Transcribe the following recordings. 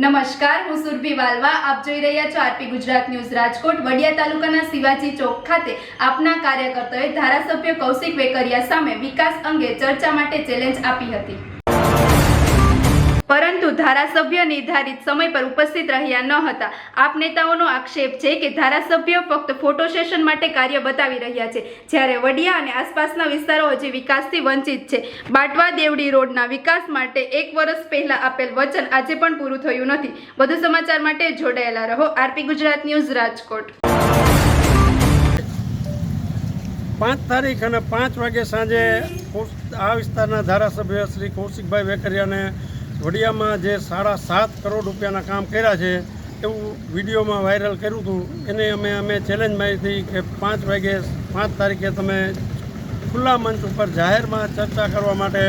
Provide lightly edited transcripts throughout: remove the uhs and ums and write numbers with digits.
નમસ્કાર, હું સુરભી વાલવા. આપ જોઈ રહ્યા છો આરપી ગુજરાત ન્યૂઝ. રાજકોટ વડિયા તાલુકાના શિવાજી ચોક ખાતે આપના કાર્યકર્તાઓએ ધારાસભ્ય કૌશિક વેકરિયા સામે વિકાસ અંગે ચર્ચા માટે ચેલેન્જ આપી હતી, પરંતુ ધારાસભ્ય નિર્ધારિત સમય પર ઉપસ્થિત રહ્યા ન હતા. આપ નેતાઓનો આક્ષેપ છે કે ધારાસભ્ય ફક્ત ફોટો સેશન માટે કાર્ય બતાવી રહ્યા છે, જ્યારે વડિયા અને આસપાસના વિસ્તારો હજી વિકાસથી વંચિત છે. બાટવા દેવડી રોડના વિકાસ માટે 1 વર્ષ પહેલા આપેલ વચન આજે પણ પૂરું થયું નથી. વધુ સમાચાર માટે જોડાયેલા રહો. RP Gujarat news, Rajkot. 5 તારીખ અને 5 વાગે સાંજે આ વિસ્તારના ધારાસભ્ય શ્રી કૌશિકભાઈ વેકરિયાને વડિયામાં જે 7.5 કરોડ રૂપિયાના કામ કર્યા છે એવું વિડીયોમાં વાયરલ કર્યું હતું. એને અમે ચેલેન્જ મારી હતી કે 5 વાગે 5 તારીખે તમે ખુલ્લા મંચ ઉપર જાહેરમાં ચર્ચા કરવા માટે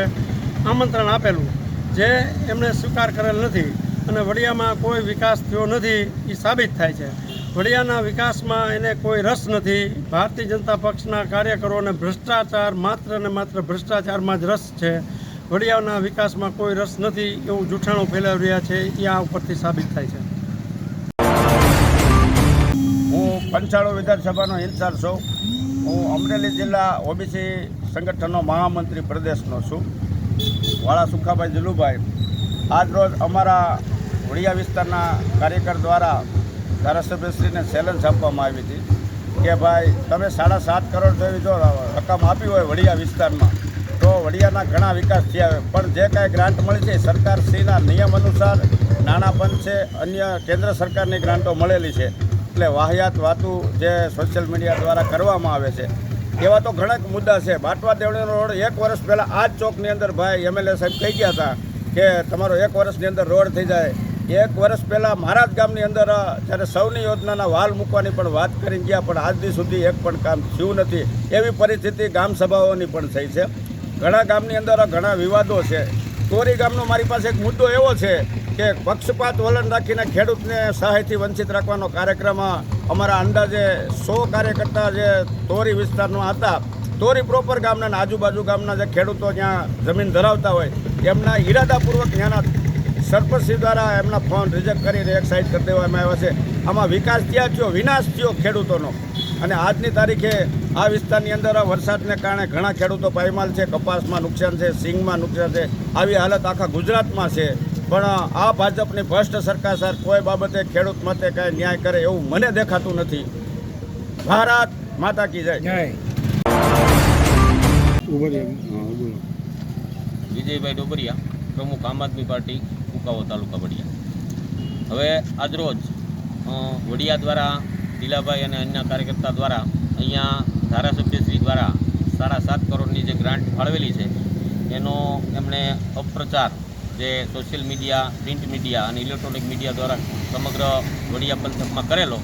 આમંત્રણ આપેલું, જે એમણે સ્વીકાર કરેલ નથી અને વડિયામાં કોઈ વિકાસ થયો નથી એ સાબિત થાય છે. વડિયાના વિકાસમાં એને કોઈ રસ નથી. ભારતીય જનતા પક્ષના કાર્યકરોને ભ્રષ્ટાચાર, માત્ર ને માત્ર ભ્રષ્ટાચારમાં જ રસ છે. વડિયાના વિકાસમાં કોઈ રસ નથી એવું જૂઠાણું ફેલાવી રહ્યા છે, એ આ ઉપરથી સાબિત થાય છે. હું પંચાળો વિધાનસભાનો ઇન્ચાર્જ છું. હું અમરેલી જિલ્લા ઓબીસી સંગઠનનો મહામંત્રી પ્રદેશનો છું, વાળા સુખાભાઈ જલુભાઈ. આજ રોજ અમારા વડિયા વિસ્તારના કાર્યકર દ્વારા ધારાસભ્યશ્રીને ચેલેન્જ આપવામાં આવી હતી કે ભાઈ તમે 7.5 કરોડ જેવી જો રકમ આપી હોય વડિયા વિસ્તારમાં તો વડિયાના ઘણા વિકાસ થયા, પણ જે કાંઈ ગ્રાન્ટ મળી છે સરકારશ્રીના નિયમ અનુસાર નાણાં પંચ છે, અન્ય કેન્દ્ર સરકારની ગ્રાન્ટો મળેલી છે. એટલે વાહિયાત વાતું જે સોશિયલ મીડિયા દ્વારા કરવામાં આવે છે એવા તો ઘણા મુદ્દા છે. બાટવા દેવડીનો રોડ 1 વર્ષ પહેલાં આ જ ચોકની અંદર ભાઈ એમએલએ સાહેબ કહી ગયા હતા કે તમારો 1 વર્ષની અંદર રોડ થઈ જાય. 1 વર્ષ પહેલાં મારા જ ગામની અંદર જ્યારે સૌની યોજનાના વાલ મૂકવાની પણ વાત કરી ગયા, પણ આજ દી સુધી એક પણ કામ થયું નથી. એવી પરિસ્થિતિ ગામ સભાઓની પણ થઈ છે. ઘણા ગામની અંદર ઘણા વિવાદો છે. તોરી ગામનો મારી પાસે એક મુદ્દો એવો છે કે પક્ષપાત વલણ રાખીને ખેડૂતને સહાયથી વંચિત રાખવાનો કાર્યક્રમ અમારા અંદાજે 100 કાર્યકર્તા જે તોરી વિસ્તારના હતા, તોરી પ્રોપર ગામના આજુબાજુ ગામના જે ખેડૂતો જ્યાં જમીન ધરાવતા હોય એમના ઈરાદાપૂર્વક ત્યાંના સરપંચશ્રી દ્વારા એમના ફોન રિજેક્ટ કરીને એક સાઈડ કરી દેવામાં આવ્યા છે. આમાં વિકાસ ક્યાં થયો? વિનાશ થયો ખેડૂતોનો. અને આજની તારીખે આ વિસ્તારની અંદર વરસાદને કારણે ઘણા ખેડૂતો પાયમાલ છે, કપાસમાં નુકસાન છે, સિંગમાં નુકસાન છે. આવી હાલત આખા ગુજરાતમાં છે. પણ આ ભાજપની ભ્રષ્ટ સરકાર સર કોઈ બાબતે ખેડૂત માટે કાંઈ ન્યાય કરે એવું મને દેખાતું નથી. ભારત માતા કી જય. વિજયભાઈ ડોબરિયા, પ્રમુખ આમ આદમી પાર્ટી, કુકાવો તાલુકા વડિયા. હવે આજરોજ વડિયા દ્વારા દિલાભાઈ અને અન્ય કાર્યકર્તા દ્વારા અહીંયા ધારાસભ્યશ્રી દ્વારા 7.5 કરોડની જે ગ્રાન્ટ ફાળવેલી છે એનો એમણે અપપ્રચાર જે સોશિયલ મીડિયા, પ્રિન્ટ મીડિયા અને ઇલેક્ટ્રોનિક મીડિયા દ્વારા સમગ્ર વડિયા પંથકમાં કરેલો,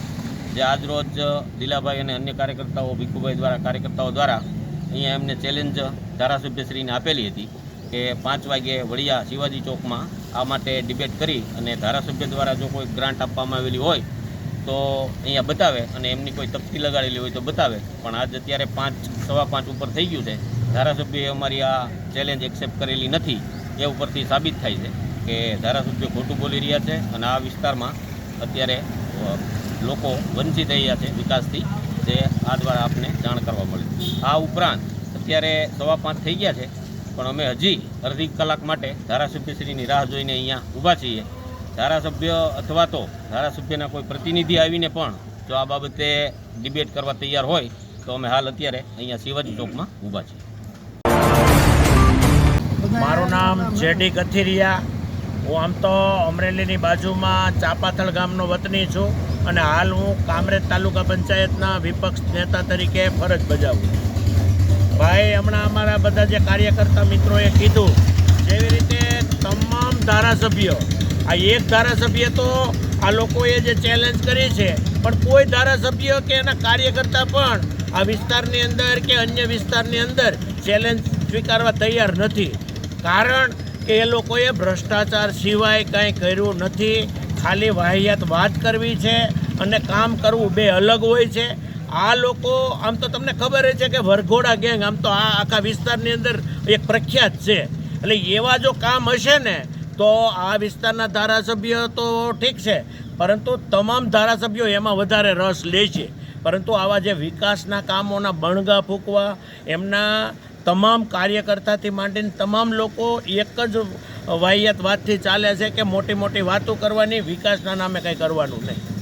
જે આજરોજ દિલાભાઈ અને અન્ય કાર્યકર્તાઓ, ભીખુભાઈ દ્વારા કાર્યકર્તાઓ દ્વારા અહીંયા એમને ચેલેન્જ ધારાસભ્યશ્રીને આપેલી હતી કે 5 વાગે વડિયા શિવાજી ચોકમાં આ માટે ડિબેટ કરી અને ધારાસભ્ય દ્વારા જો કોઈ ગ્રાન્ટ આપવામાં આવેલી હોય તો અહીંયા બતાવે અને એમની કોઈ તકતી લગાડેલી હોય તો બતાવે. પણ આજ અત્યારે 5:15 ઉપર થઈ ગયું છે. ધારાસભ્યએ અમારી આ ચેલેન્જ એક્સેપ્ટ કરેલી નથી. એ ઉપરથી સાબિત થાય છે કે ધારાસભ્ય ખોટું બોલી રહ્યા છે અને આ વિસ્તારમાં અત્યારે લોકો વંચિત થઈ રહ્યા છે વિકાસથી, જે આ દ્વારા આપને જાણ કરવા મળે. આ ઉપરાંત અત્યારે 5:15 થઈ ગયા છે, પણ અમે હજી અડધી કલાક માટે ધારાસભ્યશ્રીની રાહ જોઈને અહીંયા ઊભા છીએ. ધારાસભ્ય અથવા તો ધારાસભ્યના કોઈ પ્રતિનિધિ આવીને પણ જો આ બાબતે ડિબેટ કરવા તૈયાર હોય તો અમે હાલ અત્યારે અહીંયા શિવાજી ચોકમાં ઊભા છીએ. મારું નામ જેડી કથિરિયા. હું આમ તો અમરેલીની બાજુમાં ચાપાથળ ગામનો વતની છું અને હાલ હું કામરેજ તાલુકા પંચાયતના વિપક્ષ નેતા તરીકે ફરજ બજાવું છું. ભાઈ હમણાં અમારા બધા જે કાર્યકર્તા મિત્રોએ કીધું જેવી રીતે તમામ ધારાસભ્યો, આ એક ધારાસભ્ય તો આ લોકોએ જે ચેલેન્જ કરી છે, પણ કોઈ ધારાસભ્ય કે એના કાર્યકર્તા પણ આ વિસ્તારની અંદર કે અન્ય વિસ્તારની અંદર ચેલેન્જ સ્વીકારવા તૈયાર નથી. કારણ કે એ લોકોએ ભ્રષ્ટાચાર સિવાય કાંઈ કર્યું નથી. ખાલી વાહિયાત વાત કરવી છે અને કામ કરવું બે અલગ હોય છે. આ લોકો આમ તો તમને ખબર જ છે કે વરઘોડા ગેંગ આમ તો આ આખા વિસ્તારની અંદર એક પ્રખ્યાત છે. એટલે એવા જો કામ હશે ને તો આ વિસ્તારના ધારાસભ્ય તો ઠીક છે, પરંતુ તમામ ધારાસભ્યો એમાં વધારે રસ લે છે. પરંતુ આવા જે વિકાસના કામોના બણગા ફૂંકવા, એમના તમામ કાર્યકર્તાથી માંડીને તમામ લોકો એક જ વાહિયાત વાતથી ચાલે છે કે મોટી મોટી વાતો કરવાની, વિકાસના નામે કંઈ કરવાનું નહીં.